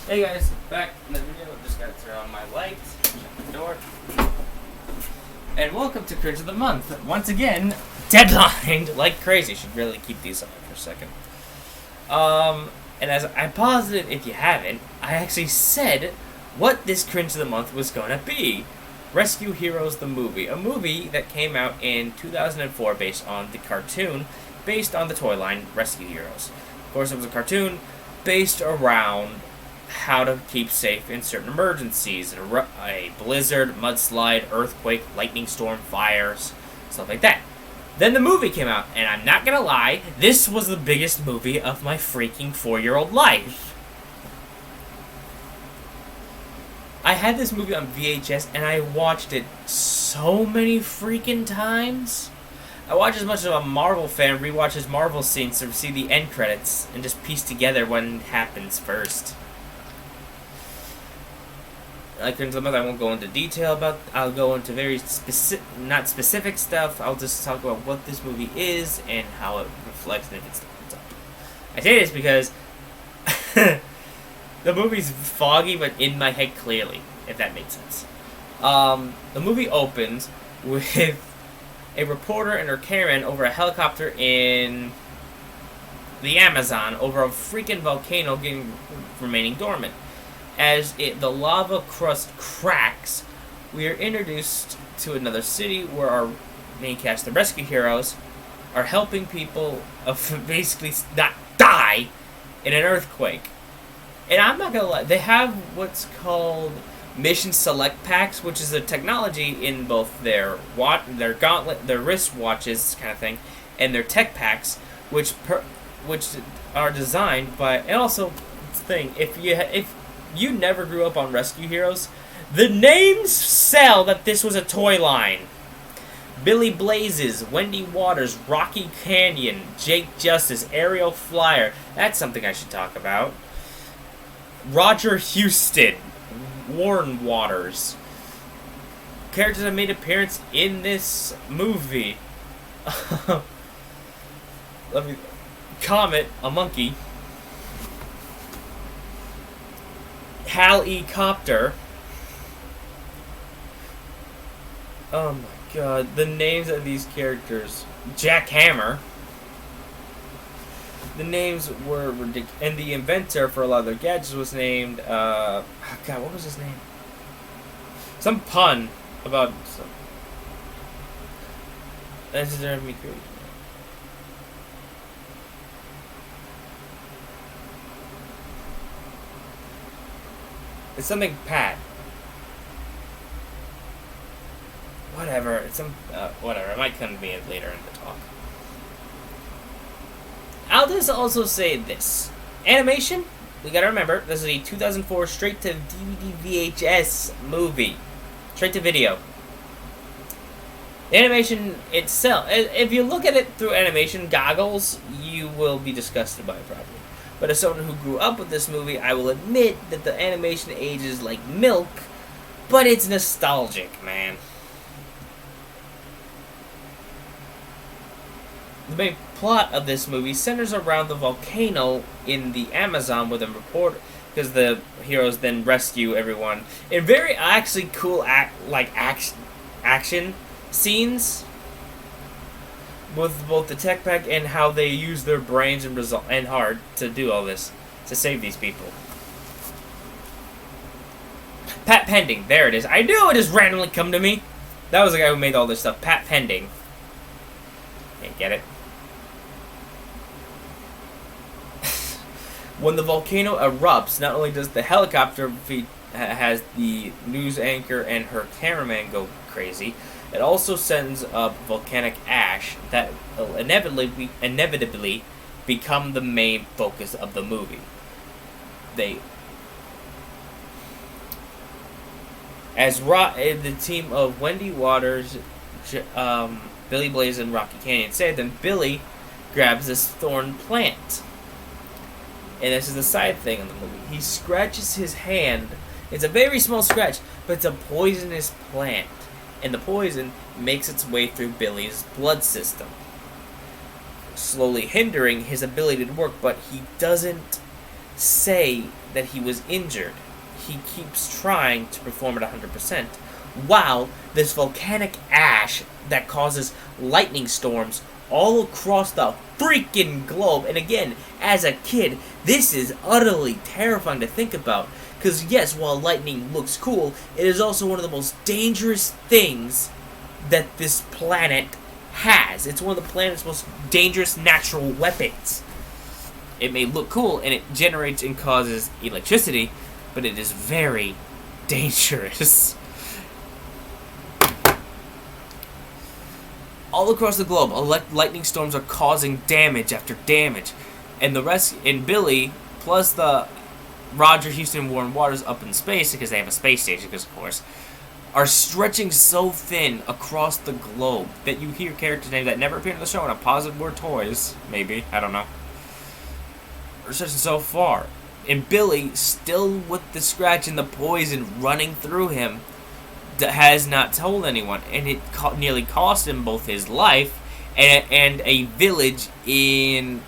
Hey guys, back in the video. Just gotta turn on my lights, shut the door. And welcome to Cringe of the Month. Once again, deadlined like crazy. Should really keep these on for a second. And as I paused it, if you haven't, I actually said what this Cringe of the Month was gonna be. Rescue Heroes the movie. A movie that came out in 2004 based on the cartoon, based on the toy line Rescue Heroes. Of course, it was a cartoon based around how to keep safe in certain emergencies. A blizzard, mudslide, earthquake, lightning storm, fires, stuff like that. Then the movie came out, and I'm not gonna lie, this was the biggest movie of my freaking 4-year-old life. I had this movie on VHS, and I watched it so many freaking times. I watch as much as a Marvel fan rewatches Marvel scenes to see the end credits and just piece together what happens first. Like Cringe of the Month, I won't go into detail about. I'll go into very not specific stuff. I'll just talk about what this movie is and how it reflects and if it's up. I say this because the movie's foggy, but in my head clearly, if that makes sense. The movie opens with a reporter and her cameraman over a helicopter in the Amazon over a freaking volcano remaining dormant. As the lava crust cracks, we are introduced to another city where our main cast, the Rescue Heroes, are helping people basically not die in an earthquake. And I'm not gonna lie, they have what's called Mission Select Packs, which is a technology in both their gauntlet, their wrist watches kind of thing, and their tech packs, which are designed by, and also thing if you never grew up on Rescue Heroes, the names sell that this was a toy line. Billy Blazes, Wendy Waters, Rocky Canyon, Jake Justice, Aerial Flyer. That's something I should talk about. Roger Houston, Warren Waters. Characters that made appearance in this movie. Comet, a monkey. Hal E. Copter. Oh my god, the names of these characters. Jack Hammer. The names were ridiculous. And the inventor for a lot of their gadgets was named, God, what was his name? Some pun about some. That's just driving me crazy. It's something Pat. Whatever. It's some. Whatever. It might come to me later in the talk. I'll just also say this. Animation, we gotta remember, this is a 2004 straight-to-DVD VHS movie. Straight to video. The animation itself, if you look at it through animation goggles, you will be disgusted by it probably. But as someone who grew up with this movie, I will admit that the animation ages like milk, but it's nostalgic, man. The main plot of this movie centers around the volcano in the Amazon with a reporter, because the heroes then rescue everyone in very actually cool action scenes with both the tech pack and how they use their brains and heart to do all this to save these people. Pat Pending, there it is. I knew it just randomly come to me. That was the guy who made all this stuff. Pat Pending. Can't get it. When the volcano erupts, not only does the helicopter has the news anchor and her cameraman go crazy, it also sends up volcanic ash that will inevitably become the main focus of the movie. The team of Wendy Waters, Billy Blaze, and Rocky Canyon say, then Billy grabs this thorn plant. And this is the side thing in the movie. He scratches his hand. It's a very small scratch, but it's a poisonous plant. And the poison makes its way through Billy's blood system, slowly hindering his ability to work, but he doesn't say that he was injured. He keeps trying to perform at 100%, while this volcanic ash that causes lightning storms all across the freaking globe. And again, as a kid, this is utterly terrifying to think about. Because yes, while lightning looks cool, it is also one of the most dangerous things that this planet has. It's one of the planet's most dangerous natural weapons. It may look cool, and it generates and causes electricity, but it is very dangerous. All across the globe, lightning storms are causing damage after damage, and Billy, plus the Roger, Houston, Warren Waters up in space, because they have a space station, because of course, are stretching so thin across the globe that you hear character names that never appeared in the show, and I'm positive were toys, maybe, I don't know. Are stretching so far. And Billy, still with the scratch and the poison running through him, has not told anyone, and it nearly cost him both his life and a village in,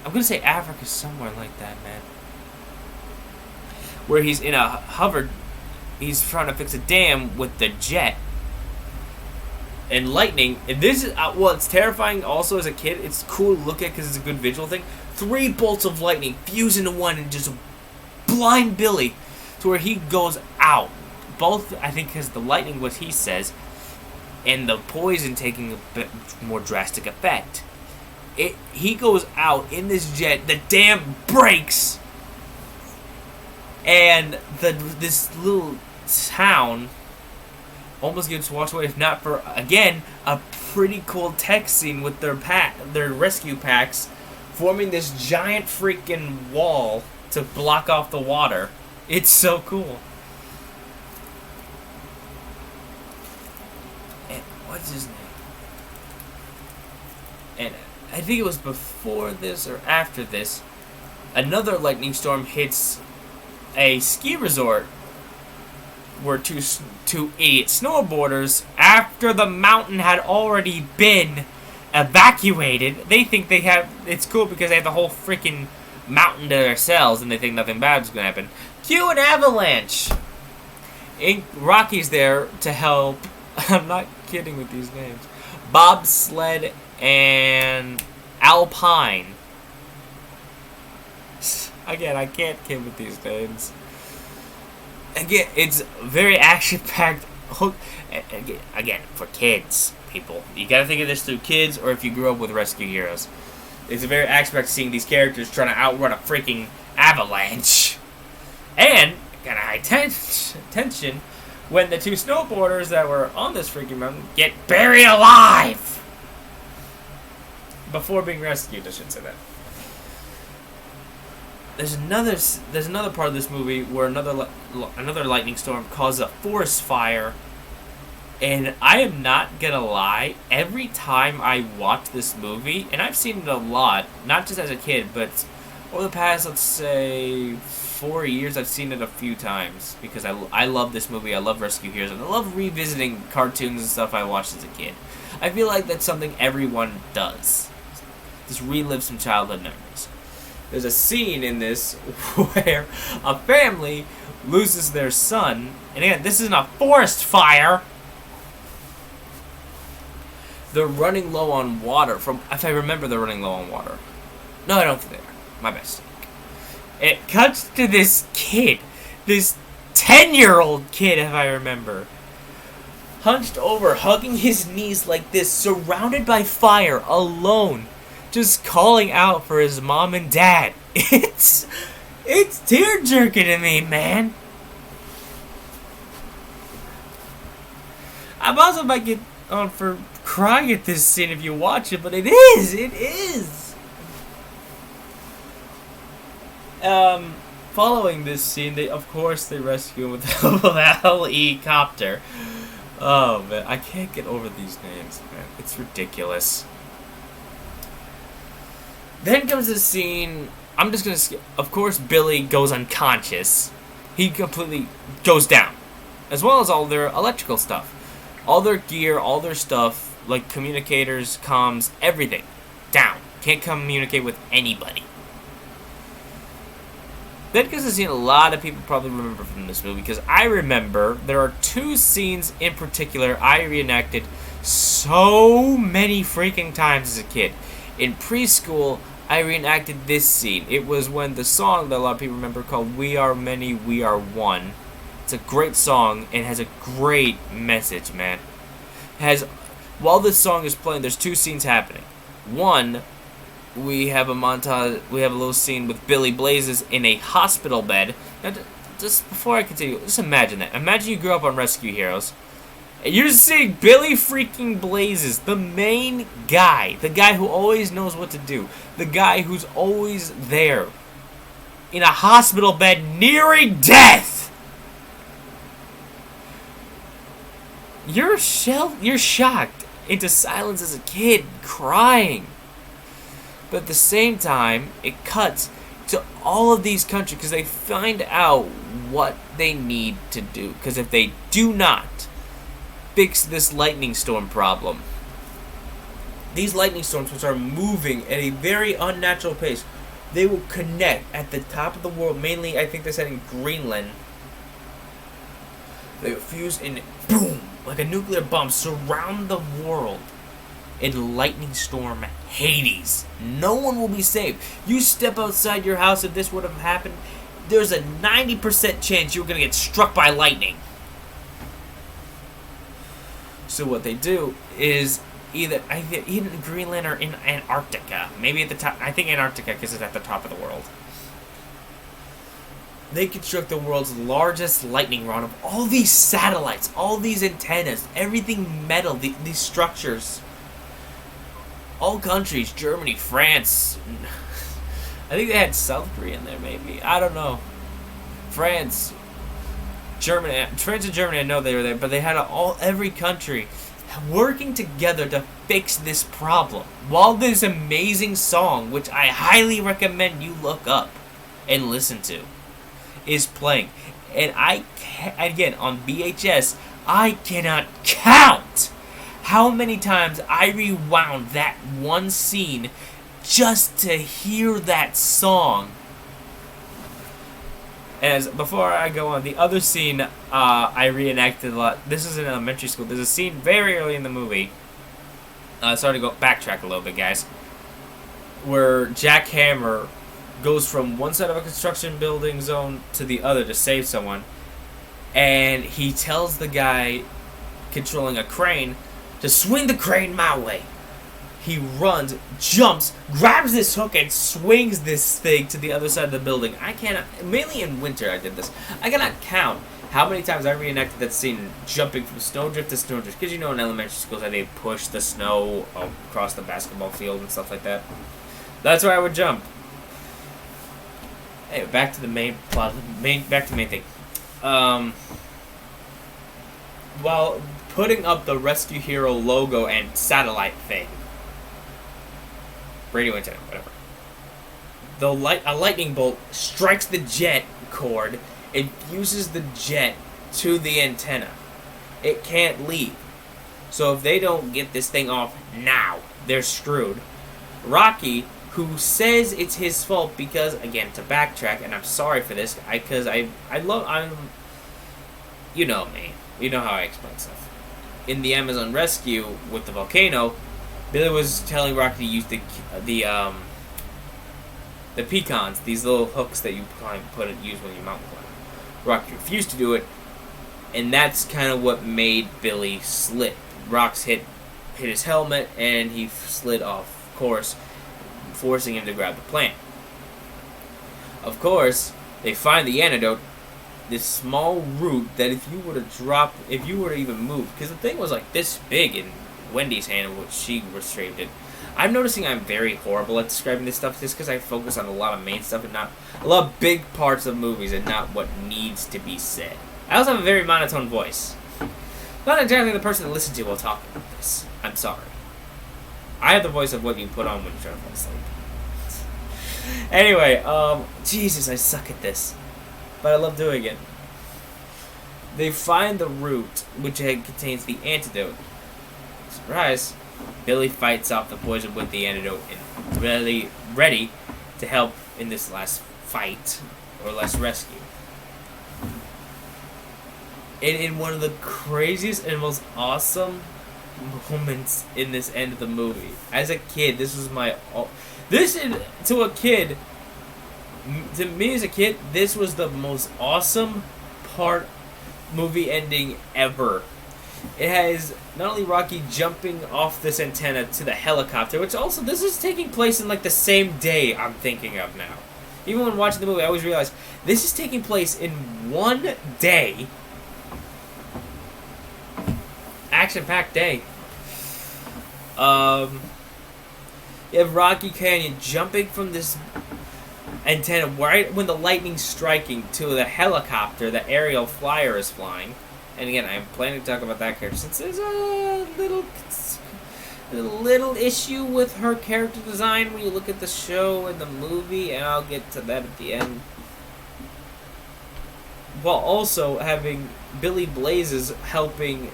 I'm gonna say Africa, somewhere like that, man, where he's in a hover, he's trying to fix a dam with the jet and lightning. And this is it's terrifying. Also, as a kid, it's cool to look at because it's a good visual thing. 3 bolts of lightning fuse into one and just blind Billy to where he goes out. Both, I think, because the lightning, what he says, and the poison taking a bit more drastic effect. He goes out in this jet, the dam breaks, and this little town almost gets washed away, if not for, again, a pretty cool tech scene with their rescue packs forming this giant freaking wall to block off the water. It's so cool. What's his name? And I think it was before this or after this, another lightning storm hits a ski resort where two idiot snowboarders, after the mountain had already been evacuated, they think it's cool because they have the whole freaking mountain to themselves and they think nothing bad is going to happen. Cue an avalanche! Rocky's there to help. I'm not kidding with these names. Bobsled and Alpine. Again, I can't kid with these names. Again, it's very action-packed. Again, for kids, people. You gotta think of this through kids or if you grew up with rescue heroes. It's a very action-packed seeing these characters trying to outrun a freaking avalanche. And, kind of high tension, when the 2 snowboarders that were on this freaking mountain get buried alive before being rescued. I should say that. There's another part of this movie where another lightning storm caused a forest fire, and I am not gonna lie. Every time I watch this movie, and I've seen it a lot, not just as a kid, but over the past, let's say, 4 years, I've seen it a few times because I love this movie. I love Rescue Heroes, and I love revisiting cartoons and stuff I watched as a kid. I feel like that's something everyone does. Just relive some childhood memories. There's a scene in this where a family loses their son, and again, this isn't a forest fire. They're running low on water. If I remember, they're running low on water. No, I don't think they are. My best. It cuts to this kid, this 10-year-old kid, if I remember, hunched over, hugging his knees like this, surrounded by fire, alone, just calling out for his mom and dad. It's tear-jerking to me, man. I'm also might get on for crying at this scene if you watch it, but it is. Following this scene, they rescue him with the helicopter. Oh man, I can't get over these names, man. It's ridiculous. Then comes the scene. I'm just gonna skip. Of course, Billy goes unconscious. He completely goes down, as well as all their electrical stuff, all their gear, all their stuff, like communicators, comms, everything, down. Can't communicate with anybody. Then, because a scene a lot of people probably remember from this movie, because I remember there are two scenes in particular I reenacted so many freaking times as a kid. In preschool, I reenacted this scene. It was when the song that a lot of people remember called "We Are Many, We Are One." It's a great song and has a great message, man. While this song is playing, there's two scenes happening. One, we have a montage. We have a little scene with Billy Blazes in a hospital bed. Now, just before I continue, just imagine that. Imagine you grew up on Rescue Heroes, and you're seeing Billy freaking Blazes, the main guy, the guy who always knows what to do, the guy who's always there, in a hospital bed, nearing death. You're shocked into silence as a kid, crying. But at the same time, it cuts to all of these countries because they find out what they need to do. Because if they do not fix this lightning storm problem, these lightning storms, which are moving at a very unnatural pace, they will connect at the top of the world. Mainly, I think they said in Greenland. They will fuse and boom, like a nuclear bomb, surround the world in lightning storm Hades. No one will be saved. You step outside your house, if this would have happened, there's a 90% chance you're going to get struck by lightning. So what they do is either in Greenland or in Antarctica. Maybe at the top. I think Antarctica because it's at the top of the world. They construct the world's largest lightning rod of all these satellites, all these antennas, everything metal, these structures. All countries, Germany, France. I think they had South Korea in there, maybe. I don't know. France and Germany, I know they were there, but they had every country working together to fix this problem. While this amazing song, which I highly recommend you look up and listen to, is playing. And again, on VHS, I cannot count how many times I rewound that one scene just to hear that song. As before I go on, the other scene I reenacted a lot. This is in elementary school. There's a scene very early in the movie. Sorry to backtrack a little bit, guys. Where Jack Hammer goes from one side of a construction building zone to the other to save someone, and he tells the guy controlling a crane to swing the crane my way. He runs, jumps, grabs this hook, and swings this thing to the other side of the building. I cannot, mainly in winter I did this, I cannot count how many times I reenacted that scene, jumping from snowdrift to snowdrift. Because you know in elementary schools how they push the snow across the basketball field and stuff like that. That's where I would jump. Anyway, back to the main plot. Back to the main thing. While putting up the Rescue Hero logo and satellite thing, radio antenna, whatever, a lightning bolt strikes the jet cord and fuses the jet to the antenna. It can't leave. So if they don't get this thing off now, they're screwed. Rocky, who says it's his fault because, again, to backtrack, and I'm sorry for this, you know me. You know how I explain stuff. In the Amazon rescue with the volcano, Billy was telling Rocky to use the pecans, these little hooks that you use when you mountain climb. Rocky refused to do it, and that's kind of what made Billy slip. Rocks hit his helmet, and he slid off course, forcing him to grab the plant. Of course, they find the antidote, this small root that if you were to even move, because the thing was like this big in Wendy's hand, which she retrieved it. I'm noticing I'm very horrible at describing this stuff just because I focus on a lot of main stuff and not a lot of big parts of movies and not what needs to be said. I also have a very monotone voice. Not exactly the person to listen to while talking about this. I'm sorry. I have the voice of what you put on when you try to fall asleep. Anyway, Jesus, I suck at this. But I love doing it. They find the root, which contains the antidote. Surprise! Billy fights off the poison with the antidote and ready to help in this last fight. or less rescue. And in one of the craziest and most awesome moments in this end of the movie, as a kid, this was my... This is, to a kid, to me as a kid, this was the most awesome movie ending ever. It has not only Rocky jumping off this antenna to the helicopter, which also, this is taking place in like the same day I'm thinking of now. Even when watching the movie, I always realize this is taking place in one day. Action-packed day. You have Rocky Canyon jumping from this antenna right when the lightning's striking to the helicopter that Aerial Flyer is flying. And again, I'm planning to talk about that character since there's a little issue with her character design when you look at the show and the movie, and I'll get to that at the end. While also having Billy Blazes helping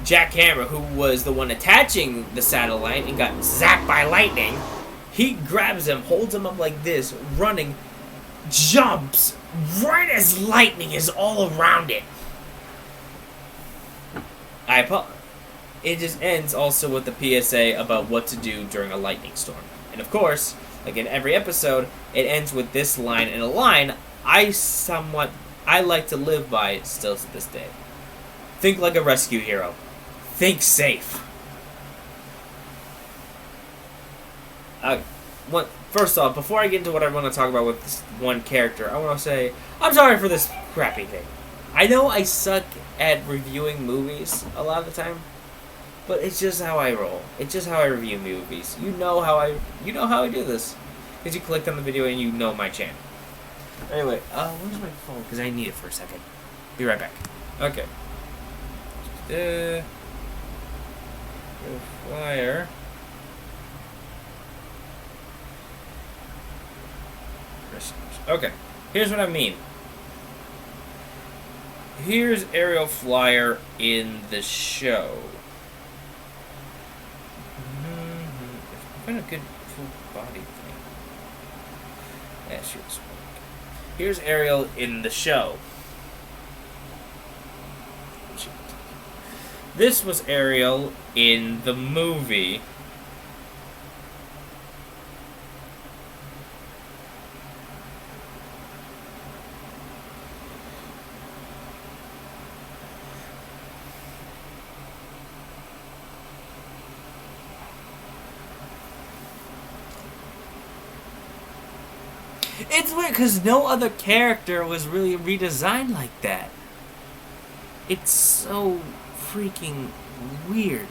Jack Hammer, who was the one attaching the satellite and got zapped by lightning. He grabs him, holds him up like this, running, jumps right as lightning is all around it. It just ends also with the PSA about what to do during a lightning storm. And of course, like in every episode, it ends with this line, and a line I like to live by still to this day. Think like a rescue hero. Think safe. First off, before I get into what I want to talk about with this one character, I want to say, I'm sorry for this crappy thing. I know I suck at reviewing movies a lot of the time, but it's just how I roll. It's just how I review movies. You know how I do this, because you clicked on the video and you know my channel. Anyway, where's my phone? Because I need it for a second. Be right back. Okay. Flyer. Okay, here's what I mean. Here's Aerial Flyer in the show. It's kind of good full body thing. Yeah, she was. Here's Ariel in the show. This was Ariel in the movie. It's weird because no other character was really redesigned like that. It's so freaking weird.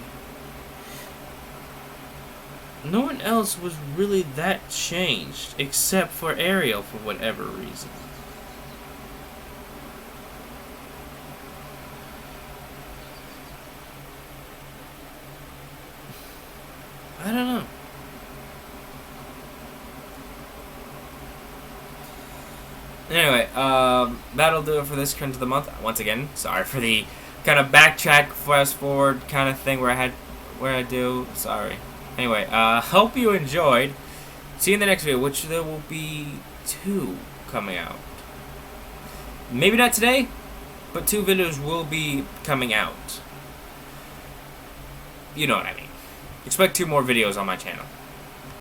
No one else was really that changed except for Ariel for whatever reason. I don't know. Anyway, that'll do it for this Cringe of the Month. Once again, sorry for the kind of backtrack, fast forward kind of thing where I do. Sorry. Anyway, hope you enjoyed. See you in the next video, which there will be 2 coming out. Maybe not today, but 2 videos will be coming out. You know what I mean. Expect 2 more videos on my channel.